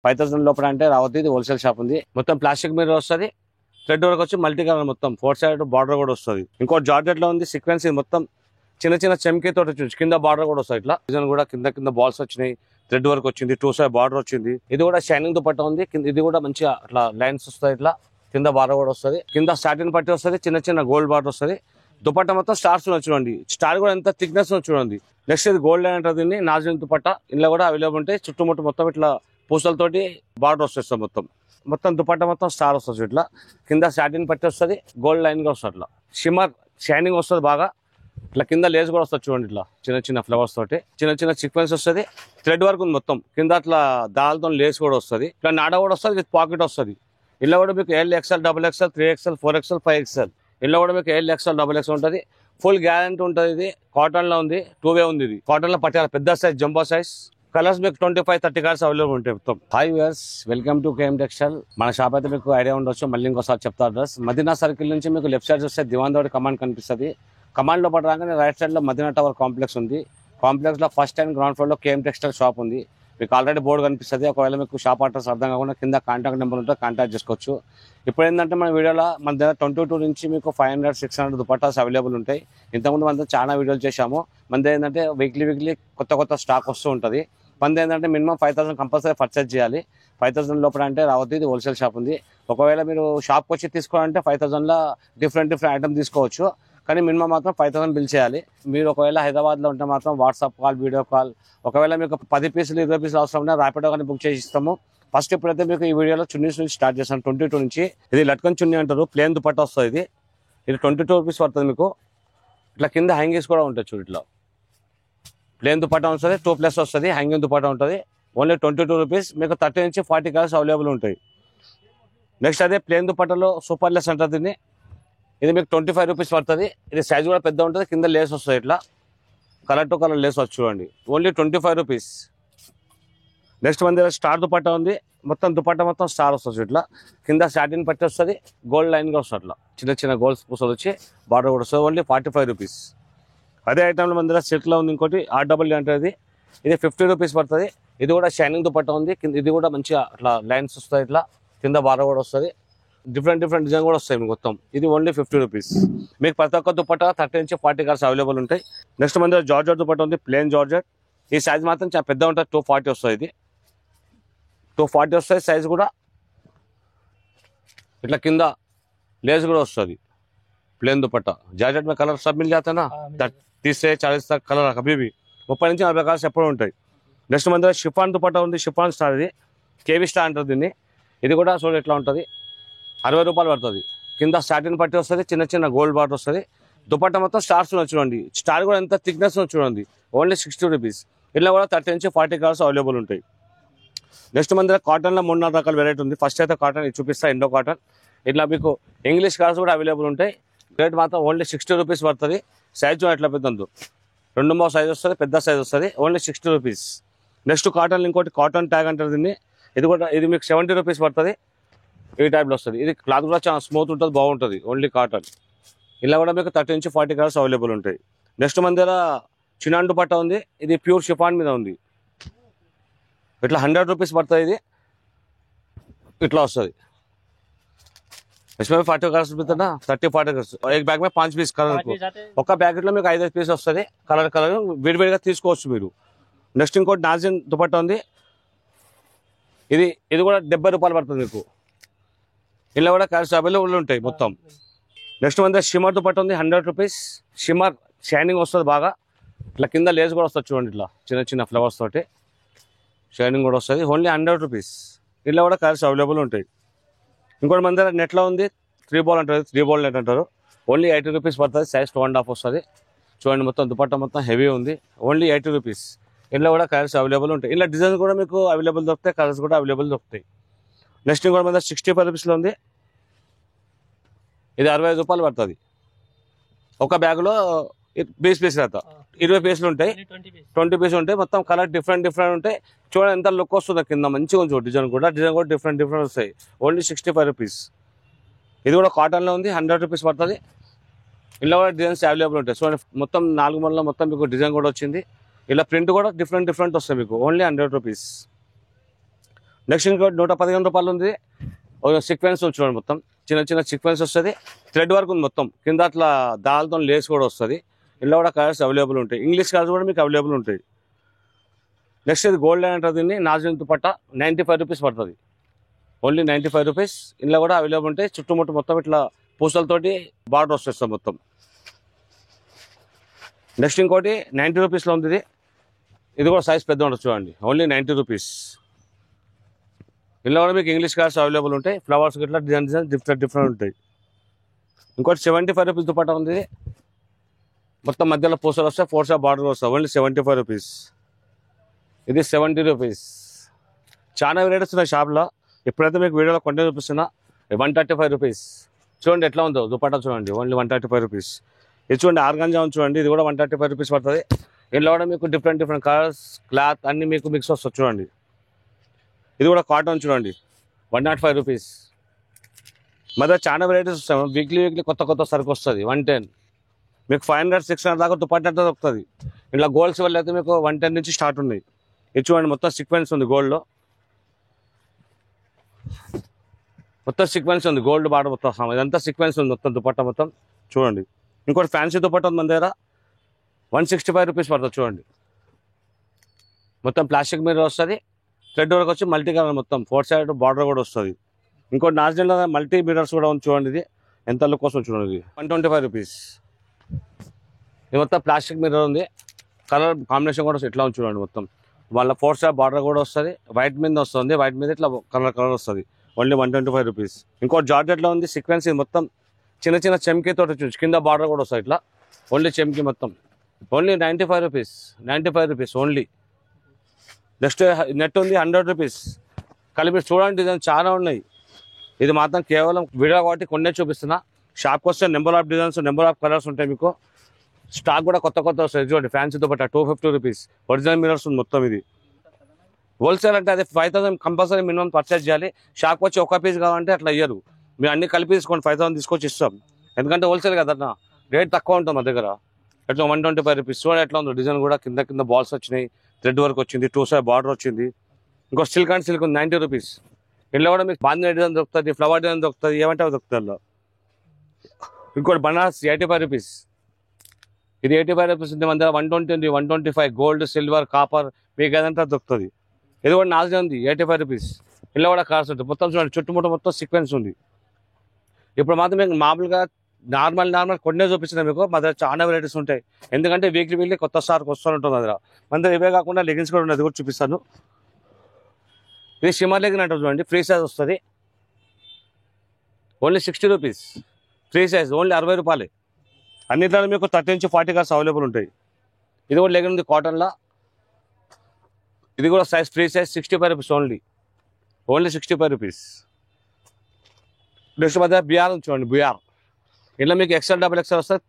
5000 లోపల అంటే రావద్దు. ఇది హోల్సేల్ షాప్ ఉంది. మొత్తం ప్లాస్టిక్ మీద వస్తుంది. థ్రెడ్ వర్క్ వచ్చి మల్టీ కలర్, మొత్తం 4 సైడ్ బార్డర్ కూడా వస్తుంది. ఇంకో జార్జెట్ లో ఉంది సీక్వెన్స్. ఇది మొత్తం చిన్న చిన్న చెమ్కి తోటి వచ్చింది. కింద బార్డర్ కూడా వస్తుంది. ఇట్లా డిజైన్ కూడా కింద బాల్స్ వచ్చినాయి. థ్రెడ్ వర్క్ వచ్చింది. 2 సైడ్ బార్డర్ వచ్చింది. ఇది కూడా షైనింగ్ దుపట్టా ఉంది. ఇది కూడా మంచిగా అట్లా లైన్స్ వస్తాయి. ఇట్లా కింద బార్డర్ కూడా వస్తుంది. కింద సాటిన్ పట్టి వస్తుంది. చిన్న గోల్డ్ బార్డర్ వస్తుంది. దుపట్టా మొత్తం స్టార్స్ చూడండి. స్టార్ కూడా ఎంత థిక్నెస్ చూడండి. నెక్స్ట్ ఇది గోల్డ్ లైన్ అంటుంది. నాజుక్ దుపట్టా ఇందులో కూడా అవైలబుల్ ఉంటాయి. చుట్టుముట్టు మొత్తం ఇట్లా పూసలతోటి బార్డర్ వస్తుంది. మొత్తం దుపట్టా మొత్తం స్టార్ వస్తుంది. ఇట్లా కింద సాటిన్ పట్టి వస్తుంది. గోల్డ్ లైన్ కూడా వస్తుంది. ఇట్లా షిమ్మర్ షైనింగ్ వస్తుంది బాగా. ఇట్లా కింద లేస్ కూడా వస్తుంది చూడండి. ఇట్లా చిన్న ఫ్లవర్స్ తోటి చిన్న సీక్వెన్స్ వస్తుంది. థ్రెడ్ వర్క్ ఉంది మొత్తం. కింద అట్లా దాల్తో లేస్ కూడా వస్తుంది. ఇట్లా నాడ కూడా వస్తుంది. విత్ పాకెట్ వస్తుంది. ఇలా కూడా మీకు LXL, XXL, 3XL, 4XL, 5XL. ఇలా కూడా మీకు LXL, XXL ఉంటుంది. ఫుల్ గ్యారంటీ ఉంటుంది. ఇది కాటన్ లో ఉంది. 2 వే ఉంది. ఇది కాటన్ లో పట్టాలి. పెద్ద సైజ్, జంబో సైజ్. కలర్స్ మీకు 25-30 కలర్స్ అవైలబుల్ ఉంటాయి మొత్తం. Hi viewers, welcome to KM textile. మన షాప్ అయితే మీకు ఐడియా ఉండొచ్చు. మళ్ళీ ఇంకోసారి చెప్తా అడ్రస్. మదీనా సర్కిల్ నుంచి మీకు లెఫ్ట్ సైడ్ చూస్తే దివాన్ రోడ్ కమాండ్ కనిపిస్తుంది. కమాండ్ లో పడి రాగానే రైట్ సైడ్ లో మదీనా టవర్ కాంప్లెక్స్ ఉంది. కాంప్లెక్స్ లో ఫస్ట్ అండ్ గ్రౌండ్ ఫ్లోర్ లో KM టెక్స్టైల్ షాప్ ఉంది. మీకు ఆల్రెడీ బోర్డు కనిపిస్తుంది. ఒకవేళ మీకు షాప్ అడ్రస్ అర్థం కాకుండా కింద కాంటాక్ట్ నెంబర్ ఉంటే కాంటాక్ట్ చేసుకోవచ్చు. ఇప్పుడు ఏంటంటే మన వీడియోలో మన దగ్గర 22 నుంచి మీకు 500-600 దుపట్టాస్ అవైలబుల్ ఉంటాయి. ఇంతకుముందు మన చాలా వీడియోలు చేశాము. మన దగ్గర ఏంటంటే వీక్లీ కొత్త స్టాక్ వస్తూ ఉంటుంది. మన ఏంటంటే మినిమం 5000 కంపల్సరీ పర్చేజ్ చేయాలి. 5000 లోపల అంటే రావద్దు. ఇది హోల్సేల్ షాప్ ఉంది. ఒకవేళ మీరు షాప్కి వచ్చి తీసుకోవాలంటే 5000లో డిఫరెంట్ ఐటమ్ తీసుకోవచ్చు. కానీ మినిమం మాత్రం 5000 బిల్ చేయాలి. మీరు ఒకవేళ హైదరాబాద్లో ఉంటే మాత్రం వాట్సాప్ కాల్, వీడియో కాల్. ఒకవేళ మీకు 10 పీసులు 20 పీసులు అవసరం ఉంటే ర్యాపిడో కానీ బుక్ చేసి ఇస్తాము. ఫస్ట్ ఇప్పుడైతే మీకు ఈ వీడియోలో చున్నీస్ నుంచి స్టార్ట్ చేస్తాను. 22 నుంచి. ఇది లట్కన్ చున్నీ అంటారు. ప్లేన్ దుపట్టా వస్తుంది. ఇది 22 రూపీస్ పడుతుంది మీకు. ఇట్లా కింద హ్యాంగింగ్స్ కూడా ఉంటుంది చూడు. ఇట్లా ప్లేన్ దుపట్టా వస్తుంది. 2+ వస్తుంది. హ్యాంగింగ్ దుపట్టా ఉంటుంది. Only 22 rupees. మీకు 30 నుంచి 40 కలర్స్ అవైలబుల్ ఉంటాయి. నెక్స్ట్ అదే ప్లేన్ దుపట్టాలో సూపర్ లెస్ అంటుంది దీన్ని. ఇది మీకు 25 రూపీస్ పడుతుంది. ఇది సైజ్ కూడా పెద్ద ఉంటుంది. కింద లేస్ వస్తుంది. ఇట్లా కలర్ టు కలర్ లేస్ వచ్చి చూడండి. Only 25 rupees. నెక్స్ట్ మన దగ్గర స్టార్ దుపట్టా ఉంది. దుపట్టా మొత్తం స్టార్ వస్తుంది. ఇట్లా కింద సాటిన్ పట్టి వస్తుంది. గోల్డ్ లైన్ కూడా వస్తుంది. అట్లా చిన్న గోల్డ్స్ పూసలు వచ్చి బార్డర్ కూడా వస్తుంది. Only 45 rupees. అదే ఐటమ్లో మన దగ్గర సెట్లో ఉంది ఇంకోటి RW అంటే ఇది 50 రూపీస్ పడుతుంది. ఇది కూడా షైనింగ్ దుపట్టా ఉంది. ఇది కూడా మంచిగా అట్లా లైన్స్ వస్తాయి. ఇట్లా కింద బార్డర్ కూడా వస్తుంది. డిఫరెంట్ డిజైన్ కూడా వస్తాయి మీకు మొత్తం. ఇది ఓన్లీ 50 రూపీస్. మీకు ప్రతి ఒక్క దుపట్టా 30 నుంచి 40 కలర్స్ అవైలబుల్ ఉంటాయి. నెక్స్ట్ మన దగ్గర జార్జెట్ దుపట్టా ఉంది. Plane georgette. ఈ సైజ్ మాత్రం చాలా పెద్ద ఉంటుంది. 240 వస్తుంది. ఇది 240 వస్తుంది. సైజ్ కూడా ఇట్లా కింద లేస్ కూడా వస్తుంది. प्लेन दुपट्टा జార్జెట్ में कलर सब मिल जाता है ना. 30 से 40 तक कलर कभी भी 30 నుంచి 40 కలర్స్ ఎప్పుడు ఉంటాయి. నెక్స్ట్ మన దగ్గర షిఫాన్ దుపట్టా ఉంది. Chiffon star. ఇది కేవీ స్టార్ అంటారు దీన్ని. ఇది కూడా చూడ ఎట్లా ఉంటుంది. 60 రూపాయలు పడుతుంది. కింద సాటిన్ పట్టి వస్తుంది. చిన్న గోల్డ్ బార్డర్ వస్తుంది. దుపట్టా మొత్తం స్టార్స్ చూడండి. స్టార్ కూడా ఎంత థిక్నెస్ చూడండి. Only 60 rupees. ఇలా కూడా 30 నుంచి 40 కలర్స్ అవైలబుల్ ఉంటాయి. నెక్స్ట్ మన దగ్గర కాటన్లో 3-4 రకాల వెరైటీ ఉంది. ఫస్ట్ అయితే కాటన్ ఇది చూపిస్తా. Indo cotton. ఇట్లా మీకు ఇంగ్లీష్ కలర్స్ కూడా అవైలబుల్ ఉంటాయి. రేట్ మాత్రం ఓన్లీ 60 రూపీస్ పడుతుంది. సైజ్ ఎట్లా పెద్దందు 2 సైజ్ వస్తుంది. పెద్ద సైజ్ వస్తుంది. Only 60 rupees. నెక్స్ట్ కాటన్ ఇంకోటి కాటన్ ట్యాగ్ అంటారు దీన్ని. ఇది మీకు 70 రూపీస్ పడుతుంది. ఈ టైప్లో వస్తుంది. ఇది క్లాత్ కూడా చాలా స్మూత్ ఉంటుంది. బాగుంటుంది. Only cotton. ఇలా కూడా మీకు 30 నుంచి 40 కలర్స్ అవైలబుల్ ఉంటాయి. నెక్స్ట్ మన దగ్గర చినాన్ దుపట్టా ఉంది. ఇది ప్యూర్ షిఫాన్ మీద ఉంది. ఇట్లా 100 రూపీస్ పడుతుంది. ఇది ఇట్లా వస్తుంది. इसमें 40 कलर्स मिलते ना. 30-40 कलर्स. एक बैग में 5 पीस कलर ఒక ప్యాకెట్లో మీకు 5 పీస్ వస్తుంది. కలర్ విడివిడిగా తీసుకోవచ్చు మీరు. నెక్స్ట్ ఇంకోటి నాజిన్ దుపట్టా ఉంది. ఇది కూడా 70 రూపాయలు పడుతుంది మీకు. ఇలా కూడా కలర్స్ అవైలబుల్ ఉంటాయి మొత్తం. నెక్స్ట్ మన దగ్గర షిమ్మర్ దుపట్టా ఉంది. 100 రూపీస్. షిమ్మర్ షైనింగ్ వస్తుంది బాగా. ఇట్లా కింద లేస్ కూడా వస్తుంది చూడండి. ఇట్లా చిన్న ఫ్లవర్స్ తోటి షైనింగ్ కూడా వస్తుంది. Only 100 rupees. ఇలా కూడా కలర్స్ అవైలబుల్ ఉంటాయి. ఇంకోటి మన దగ్గర నెట్లో ఉంది. 3 బాల్ అంటారు. 3 బాల్ నెట్ అంటారు. ఓన్లీ 80 రూపీస్ పడుతుంది. సైజ్ 2.5 వస్తుంది. చూడండి మొత్తం దుపట్టా మొత్తం హెవీ ఉంది. Only 80 rupees. ఇలా కూడా కలర్స్ అవైలబుల్ ఉంటాయి. ఇలా డిజైన్స్ కూడా మీకు అవైలబుల్ దొరుకుతాయి. కలర్స్ కూడా అవైలబుల్ దొరుకుతాయి. నెక్స్ట్ ఇంకోటి మన దగ్గర 65 రూపీస్లో ఉంది. ఇది 65 రూపాయలు పడుతుంది. ఒక బ్యాగ్లో 20 పీసులు అవుతా. 20 పీసులు ఉంటాయి. 20 పీసులు ఉంటాయి. మొత్తం కలర్ డిఫరెంట్ ఉంటాయి. చూడండి ఎంత లుక్ వస్తుందో. కింద మంచిగా ఉంది. డిజైన్ కూడా డిఫరెంట్ వస్తాయి. Only 65 rupees. ఇది కూడా కాటన్లో ఉంది. 100 రూపీస్ పడుతుంది. ఇలా కూడా డిజైన్స్ అవైలబుల్ ఉంటాయి. చూడండి మొత్తం 4 మూలలో మొత్తం మీకు డిజైన్ కూడా వచ్చింది. ఇలా ప్రింట్ కూడా డిఫరెంట్ వస్తాయి మీకు. Only 100 rupees. నెక్స్ట్ ఇంకోటి 115 రూపాయలు ఉంది. సీక్వెన్స్ చూడండి, మొత్తం చిన్న చిన్న సీక్వెన్స్ వస్తుంది. థ్రెడ్ వర్క్ ఉంది మొత్తం, కింద అట్లా దానితో లేస్ కూడా వస్తుంది. ఇలా కూడా కలర్స్ అవైలబుల్ ఉంటాయి. ఇంగ్లీష్ కలర్స్ కూడా మీకు అవైలబుల్ ఉంటాయి. నెక్స్ట్ ఇది గోల్డ్ లైన్ అంటుంది. నాజున్ దుపట్టా 95 రూపీస్ పడుతుంది. Only 95 rupees. ఇందులో కూడా అవైలబుల్ ఉంటాయి. చుట్టుముట్టు మొత్తం ఇట్లా పూసలతోటి బార్డర్ వస్తుంది మొత్తం. నెక్స్ట్ ఇంకోటి 90 రూపీస్లో ఉంది. ఇది కూడా సైజ్ పెద్ద ఉండదు చూడండి. Only 90 rupees. ఇందులో కూడా మీకు ఇంగ్లీష్ కలర్స్ అవైలబుల్ ఉంటాయి. ఫ్లవర్స్ ఇట్లా డిజైన్ డిఫరెంట్ ఉంటాయి. ఇంకోటి 75 రూపీస్ దుపట్టా ఉంది. మొత్తం మధ్యలో పూసలు వస్తాయి, 4 సైడ్ బార్డర్ వస్తాయి. Only 75 rupees. ఇది 70 రూపీస్. చాలా వెరైటీస్ ఉన్నాయి షాప్లో. ఎప్పుడైతే మీకు వీడియోలో కొంటే చూపిస్తున్నా 135 రూపీస్. చూడండి ఎట్లా ఉందో దుపట్టా చూడండి. Only 135 rupees. ఇది చూడండి ఆర్గాంజా ఉంది చూడండి. ఇది కూడా 135 రూపీస్ పడుతుంది. ఇందులో కూడా మీకు డిఫరెంట్ కలర్స్, క్లాత్ అన్ని మీకు మిక్స్ వస్తుంది చూడండి. ఇది కూడా కాటన్ చూడండి, 105 రూపీస్. మధ్య చాలా వెరైటీస్ వస్తాయి. వీక్లీ కొత్త సరుకు వస్తుంది. 110 మీకు 500, 600 దాకా దుపట్టా దొరుకుతుంది. ఇలా గోల్డ్ సిల్వర్ అయితే మీకు 110 నుంచి స్టార్ట్ ఉన్నాయి. ఇది చూడండి మొత్తం సీక్వెన్స్ ఉంది గోల్డ్లో. మొత్తం సీక్వెన్స్ ఉంది, గోల్డ్ బార్డర్ మొత్తం ఇదంతా సీక్వెన్స్ ఉంది మొత్తం దుపట్టా మొత్తం చూడండి. ఇంకోటి ఫ్యాన్సీ దుపట్టా ఉంది మన దగ్గర, 165 రూపీస్ పడుతుంది చూడండి. మొత్తం ప్లాస్టిక్ మీద వస్తుంది. థ్రెడ్ వర్క్ వచ్చి మల్టీ కలర్ మొత్తం 4 సైడ్ బార్డర్ కూడా వస్తుంది. ఇంకోటి నాజున్లో మల్టీ మిరర్స్ కూడా ఉంది చూడండి. ఇది ఎంత లుక్ వస్తుంది చూడండి. ఇది 125 రూపీస్. ఇది మొత్తం ప్లాస్టిక్ మిర్రర్ ఉంది. కలర్ కాంబినేషన్ కూడా ఎట్లా ఉంది చూడండి. మొత్తం వాళ్ళ 4 సైడ్ బార్డర్ కూడా వస్తుంది. వైట్ మీద వస్తుంది. వైట్ మీద ఇట్లా కలర్ వస్తుంది. Only 125 rupees. ఇంకోటి జార్జెట్లో ఉంది సీక్వెన్స్. ఇది మొత్తం చిన్న చిన్న చెమ్కీతో చూసి కింద బార్డర్ కూడా వస్తుంది ఇట్లా. ఓన్లీ చెమ్కీ మొత్తం. Only 95 rupees. 95 rupees only. Next net ఉంది 100 రూపీస్. కలిపి చూడండి డిజైన్ చాలా ఉన్నాయి. ఇది మాత్రం కేవలం వీడియో కాబట్టి కొన్నే చూపిస్తున్నా. షాప్కి వస్తే number of designs, number of colours ఉంటాయి మీకు. స్టాక్ కూడా కొత్త వస్తాయి చూడండి. Fancy dupatta 250 rupees. Original mirrors ఉంది మొత్తం. ఇది హోల్సేల్ అంటే అది 5000 కంపల్సరీ మినిమం పర్చేజ్ చేయాలి. షాప్కి వచ్చి ఒక పీస్ కావాలంటే అట్లా ఇయ్యరు. మీరు అన్ని కలిపి తీసుకోండి, 5000 తీసుకొచ్చి ఇస్తాం. ఎందుకంటే హోల్సేల్ కదన్నా, రేట్ తక్కువ ఉంటుంది మా దగ్గర. ఎట్లా 125 రూపీస్. చూడండి ఎట్లా ఉందో డిజైన్ కూడా. కింద బాల్స్ వచ్చినాయి, థ్రెడ్ వర్క్ వచ్చింది, 2 సైడ్ బార్డర్ వచ్చింది. ఇంకో సిల్క్ అండ్ సిల్క్ ఉంది 90 రూపీస్. ఇంట్లో కూడా మీకు బాంధీ డిజైన్ దొరుకుతుంది, ఫ్లవర్ డిజైన్ దొరుకుతుంది, ఏమంటే అవి దొరుకుతుంది. ఇంకోటి బనారస్ 85 రూపీస్. ఇది 85 రూపీస్ ఉంది. మన దగ్గర 120 ఉంది, 125. గోల్డ్, సిల్వర్, కాపర్ మీకు ఏదంటే దొరుకుతుంది. ఇది కూడా నాజున్ ఉంది 85 రూపీస్. ఇంట్లో కూడా కార్స్ ఉంటుంది మొత్తం చూడండి. చుట్టుముట్టు మొత్తం సీక్వెన్స్ ఉంది. ఇప్పుడు మాత్రం మీకు మామూలుగా నార్మల్ కొన్నే చూపించిన మీకు. మా దగ్గర చాలా వెరైటీస్ ఉంటాయి. ఎందుకంటే వీక్లీ కొత్త స్టాక్ వస్తూ ఉంటుంది. మన దగ్గర ఇవే కాకుండా లెగిన్స్ కూడా ఉన్నాయి, అది కూడా చూపిస్తాను. ఇది షిమ్మర్ లెగిన్ అంటారు చూడండి. ఫ్రీ సైజ్ వస్తుంది. Only 60 rupees. Free size only 60 రూపాయలు. అన్నిట్లో మీకు 30 నుంచి 40 కలర్స్ అవైలబుల్ ఉంటాయి. ఇది కూడా లెగిన్ ఉంది కాటన్లో. ఇది కూడా size free size 65 rupees only. Only 65 rupees. Next మధ్య బిఆర్ చూడండి. బిఆర్ ఇట్లా మీకు XL, XXL వస్తుంది.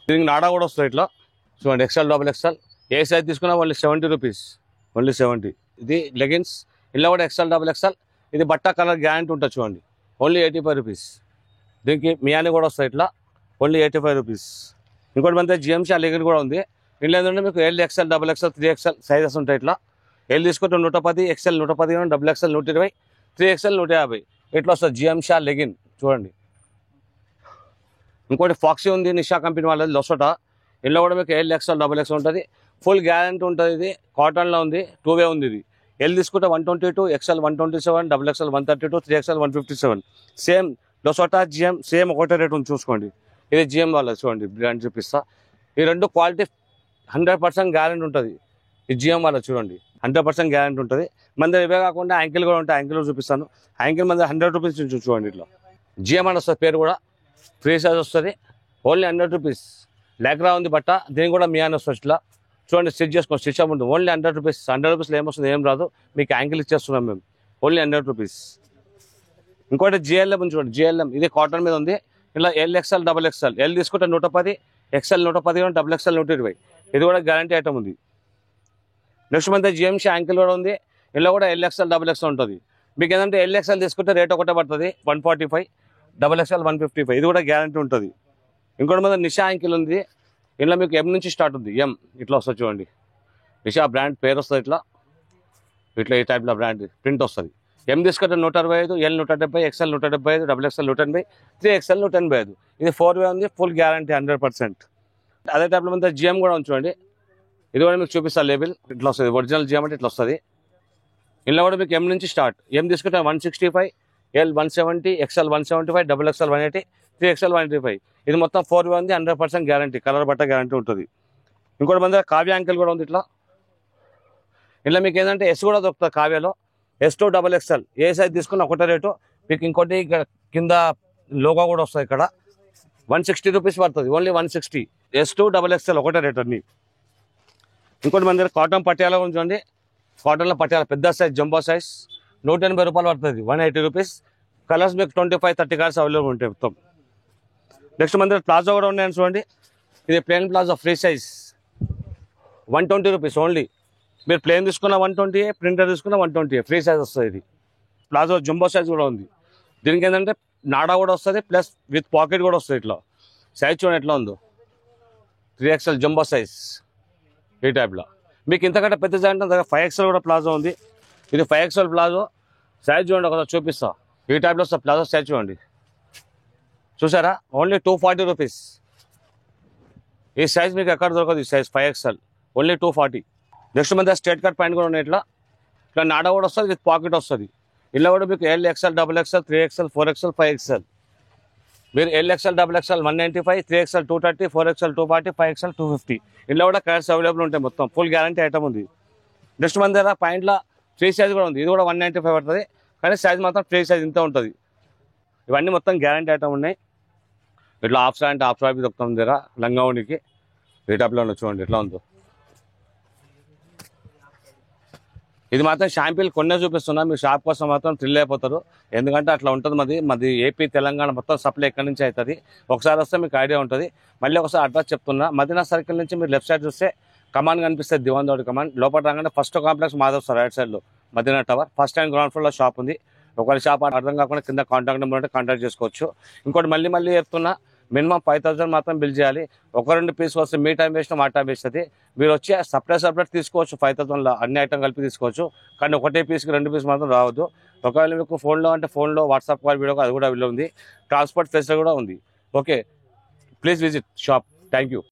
దీనికి నాడా కూడా వస్తుంది ఇట్లా చూడండి. XL, XXL ఏ సైజ్ తీసుకున్నా ఓన్లీ 70 రూపీస్. ఓన్లీ 70. ఇది లెగిన్స్. ఇలా కూడా XL, XXL. ఇది బట్ట కలర్ గ్యారెంటీ ఉంటుంది చూడండి. Only 85 rupees. దీనికి మియాని కూడా వస్తాయి ఇట్లా. Only 85 rupees. ఇంకోటి మన GMC లెగిన్ కూడా ఉంది. ఇంట్లో ఏంటంటే మీకు L, XL, XXL, 3XL sizes ఉంటాయి ఇట్లా. L తీసుకుంటే 110, XL 115, XXL 120, 3XL 150 ఇట్లా వస్తుంది. GMC లెగిన్ చూడండి. ఇంకోటి ఫాక్సీ ఉంది, నిషా కంపెనీ వాళ్ళది లొసోటా. ఇందులో కూడా మీకు L, XL, XXL ఉంటుంది. ఫుల్ గ్యారెంటీ ఉంటుంది. ఇది కాటన్లో ఉంది, 2 వే ఉంది. ఇది L తీసుకుంటే 122, XL 127, XXL 132, 3XL 157. సేమ్ లొసోటా, GM సేమ్ ఒకటే రేట్ ఉంది చూసుకోండి. ఇది GM వాళ్ళది చూడండి, బ్రాండ్ చూపిస్తా. ఈ రెండు క్వాలిటీ 100% గ్యారెంటీ ఉంటుంది. ఈ GM వాళ్ళది చూడండి, 100% గ్యారెంటీ ఉంటుంది. మన దగ్గర ఇవే కాకుండా యాంకిల్ కూడా ఉంటాయి. యాంకిల్ చూపిస్తాను. యాంకిల్ మన దగ్గర 100 రూపీస్ చూడండి. ఇట్లా GM అని వస్తుంది పేరు కూడా. ఫ్రీ సైజ్ వస్తుంది. Only 100 rupees. లెగ్రా ఉంది బట్ట, దీనికి కూడా మియాని వస్తుంది ఇట్లా చూడండి. స్టిచ్ చేసుకోండి, స్టిచ్ ఉంటుంది. Only 100 rupees. 100 రూపీస్లో ఏమొస్తుంది, ఏం రాదు. మీకు యాంకిల్ ఇచ్చేస్తున్నాం మేము. Only 100 rupees. ఇంకోటి GLM ఉంది చూడండి. GLM ఇది కాటన్ మీద ఉంది. ఇలా L, XL, XXL. L తీసుకుంటే 110, XL 115, XXL 120. ఇది కూడా గ్యారంటీ ఐటమ్ ఉంది. నెక్స్ట్ మంత్ GMC యాంకిల్ కూడా ఉంది. ఇలా కూడా L, XL, XXL ఉంటుంది. మీకు ఏంటంటే L, XL తీసుకుంటే రేట్ ఒకటే పడుతుంది 145, XXL 155. ఇది కూడా గ్యారంటీ ఉంటుంది. ఇంకోటి మీద నిషా యాంకిల్ ఉంది. ఇంట్లో మీకు M నుంచి స్టార్ట్ ఉంది. M ఇట్లా వస్తుంది చూడండి. నిషా బ్రాండ్ పేరు వస్తుంది. ఇట్లా ఈ టైప్లో బ్రాండ్ ప్రింట్ వస్తుంది. ఎం తీసుకుంటే 165, L 170, XL 175, double XL 180, 3XL 185. ఇది 4 వే ఉంది, ఫుల్ గ్యారంటీ 100%. అదే టైప్లో మీద జిఎం కూడా ఉంచండి. ఇది కూడా మీకు చూపిస్తా లేబుల్ ఇట్లా వస్తుంది. ఒరిజినల్ జిఎం అంటే ఇట్లా వస్తుంది. ఇందులో కూడా మీకు ఎం నుంచి స్టార్ట్. ఎం తీసుకుంటే 165, L 170, XL 175, double XL 180, 3XL 185. ఇది మొత్తం 4 వే ఉంది, 100% గ్యారంటీ, కలర్ బట్ట గ్యారంటీ ఉంటుంది. ఇంకోటి మన దగ్గర కావ్య యాంకిల్ కూడా ఉంది. ఇట్లా మీకు ఏంటంటే ఎస్ కూడా దొరుకుతుంది కావ్యలో. S2 డబల్ ఎక్స్ఎల్ ఏ సైజ్ తీసుకున్న ఒకటే రేటు. మీకు ఇంకోటి ఇక్కడ కింద లోగో కూడా వస్తుంది. ఇక్కడ 160 రూపీస్ పడుతుంది, ఓన్లీ 160. S2 డబల్ ఎక్స్ఎల్ ఒకటే రేట్ అన్ని. ఇంకోటి మన దగ్గర కాటన్ పట్యాల ఉంచండి. కాటన్లో పట్యాల పెద్ద సైజ్ జంబో సైజ్ 180 రూపాయలు పడుతుంది, 180 రూపీస్. కలర్స్ మీకు 25-30 కలర్స్ అవైలబుల్ ఉంటాయి మొత్తం. నెక్స్ట్ మన దగ్గర ప్లాజో కూడా ఉన్నాయని చూడండి. ఇది plain palazzo free size 120 rupees only. మీరు ప్లేన్ తీసుకున్న 120, ప్రింటర్ తీసుకున్న 120, ఫ్రీ సైజ్ వస్తుంది. ఇది ప్లాజో జంబో సైజ్ కూడా ఉంది. దీనికి ఏంటంటే నాడా కూడా వస్తుంది, ప్లస్ విత్ పాకెట్ కూడా వస్తుంది. ఇట్లా సైజ్ చూడండి ఎట్లా ఉందో, 3XL జంబో సైజ్ ఈ టైప్లో. మీకు ఇంతకంటే పెద్ద సైజ్ అంటే దగ్గర 5XL కూడా ప్లాజో ఉంది. ఇది 5XL ప్లాజో సైజ్ చూడండి, ఒకసారి చూపిస్తా. ఈ టైప్లో వస్తుంది ప్లాజో సైజ్ చూడండి, చూసారా? Only 240 rupees. ఈ సైజ్ మీకు ఎక్కడ దొరకదు. ఈ సైజ్ 5XL ఓన్లీ 240. నెక్స్ట్ మన స్ట్రేట్ కట్ ప్యాంట్ కూడా ఉన్నాయి. ఇట్లా నాడా కూడా వస్తుంది, విత్ పాకెట్ వస్తుంది. ఇలా కూడా మీకు L XL, double XL, 3XL, 4XL, 5XL. మీరు L XL, double XL 195, 3XL 230, 4XL 240, 5XL 250. ఇలా కూడా కలర్స్ అవైలబుల్ ఉంటాయి. మొత్తం ఫుల్ గ్యారంటీ ఐటమ్ ఉంది. నెక్స్ట్ మన దగ్గర ప్యాంట్లో 3 సైజ్ కూడా ఉంది. ఇది కూడా 195 పడుతుంది, కానీ సైజ్ మాత్రం 3 సైజ్ ఇంత ఉంటుంది. ఇవన్నీ మొత్తం గ్యారంటీ ఐటమ్ ఉన్నాయి. ఇట్లా హాఫ్ ప్యాంట్, హాఫ్ ఫ్రాక్ దొరుకుతుంది దగ్గర లంగా ఉండికి. ఈ టైప్లో చూడండి ఎట్లా ఉందో. ఇది మాత్రం షాంపిల్ కొన్నే చూపిస్తున్నా, మీ షాప్ కోసం మాత్రం థ్రిల్ అయిపోతారు. ఎందుకంటే అట్లా ఉంటుంది. మాది ఏపీ తెలంగాణ మొత్తం సప్లై ఎక్కడి నుంచి అవుతుంది. ఒకసారి వస్తే మీకు ఐడియా ఉంటుంది. మళ్ళీ ఒకసారి అడ్రస్ చెప్తున్నా. మదీనా సర్కిల్ నుంచి మీరు లెఫ్ట్ సైడ్ చూస్తే కమాండ్ కనిపిస్తుంది, దివాన్ దౌడ్ కమాండ్. లోపల రాగానే first complex Madhav sir right సైడ్లో Madina tower first and ground ఫ్లోర్లో షాప్ ఉంది. ఒకరి షాప్ అర్థం కాకుండా కింద కాంటాక్ట్ నెంబర్ ఉంటే కాంటాక్ట్ చేసుకోవచ్చు. ఇంకోటి మళ్ళీ చెప్తున్నా, మినిమం 5,000 మాత్రం బిల్ చేయాలి. 1-2 పీస్ వస్తే మీ టైం వేస్ట్, మా టైం వేస్ట్. మీరు వచ్చి సపరేట్ తీసుకోవచ్చు. 5,000లో అన్ని ఐటమ్ కలిపి తీసుకోవచ్చు. కానీ ఒకటే పీస్కి 2 పీస్ మాత్రం రావద్దు. ఒకవేళ మీకు ఫోన్లో అంటే ఫోన్లో వాట్సాప్ కాల్, వీడియో కాల్ అది కూడా అవైలబుల్ ఉంది. ట్రాన్స్పోర్ట్ ఫెసిలిటీ కూడా ఉంది. Okay, please visit shop. Thank you.